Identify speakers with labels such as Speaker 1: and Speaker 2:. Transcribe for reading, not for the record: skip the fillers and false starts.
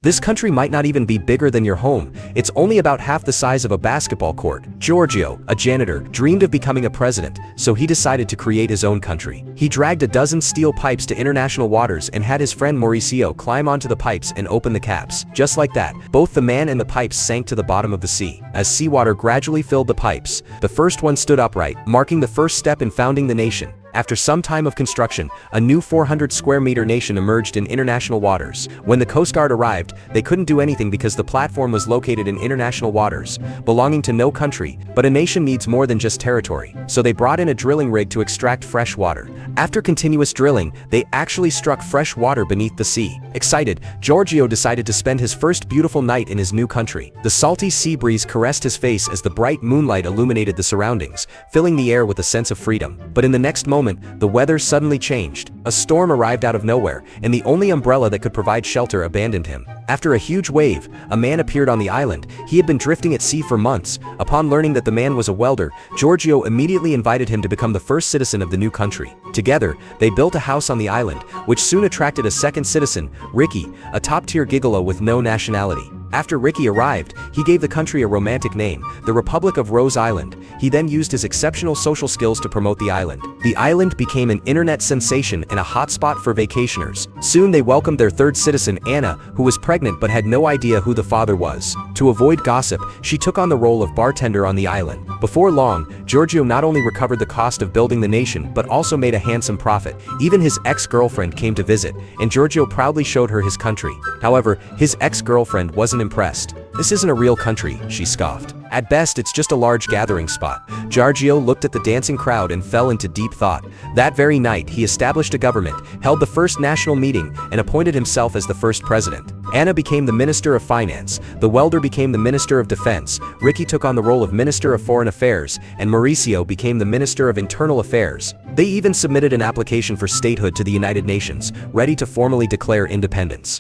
Speaker 1: This country might not even be bigger than your home. It's only about half the size of a basketball court. Giorgio, a janitor, dreamed of becoming a president, so he decided to create his own country. He dragged a dozen steel pipes to international waters and had his friend Mauricio climb onto the pipes and open the caps. Just like that, both the man and the pipes sank to the bottom of the sea. As seawater gradually filled the pipes, the first one stood upright, marking the first step in founding the nation. After some time of construction, a new 400-square-meter nation emerged in international waters. When the Coast Guard arrived, they couldn't do anything because the platform was located in international waters, belonging to no country, but a nation needs more than just territory. So they brought in a drilling rig to extract fresh water. After continuous drilling, they actually struck fresh water beneath the sea. Excited, Giorgio decided to spend his first beautiful night in his new country. The salty sea breeze caressed his face as the bright moonlight illuminated the surroundings, filling the air with a sense of freedom. But in the next moment, the weather suddenly changed. A storm arrived out of nowhere, and the only umbrella that could provide shelter abandoned him. After a huge wave, a man appeared on the island. He had been drifting at sea for months. Upon learning that the man was a welder, Giorgio immediately invited him to become the first citizen of the new country. Together, they built a house on the island, which soon attracted a second citizen, Ricky, a top-tier gigolo with no nationality. After Ricky arrived, he gave the country a romantic name, the Republic of Rose Island. He then used his exceptional social skills to promote the island. The island became an internet sensation and a hotspot for vacationers. Soon they welcomed their third citizen, Anna, who was pregnant but had no idea who the father was. To avoid gossip, she took on the role of bartender on the island. Before long, Giorgio not only recovered the cost of building the nation but also made a handsome profit. Even his ex-girlfriend came to visit, and Giorgio proudly showed her his country. However, his ex-girlfriend wasn't impressed. "This isn't a real country," she scoffed. "At best, it's just a large gathering spot." Giorgio looked at the dancing crowd and fell into deep thought. That very night, he established a government, held the first national meeting, and appointed himself as the first president. Anna became the Minister of Finance, the welder became the Minister of Defense, Ricky took on the role of Minister of Foreign Affairs, and Mauricio became the Minister of Internal Affairs. They even submitted an application for statehood to the United Nations, ready to formally declare independence.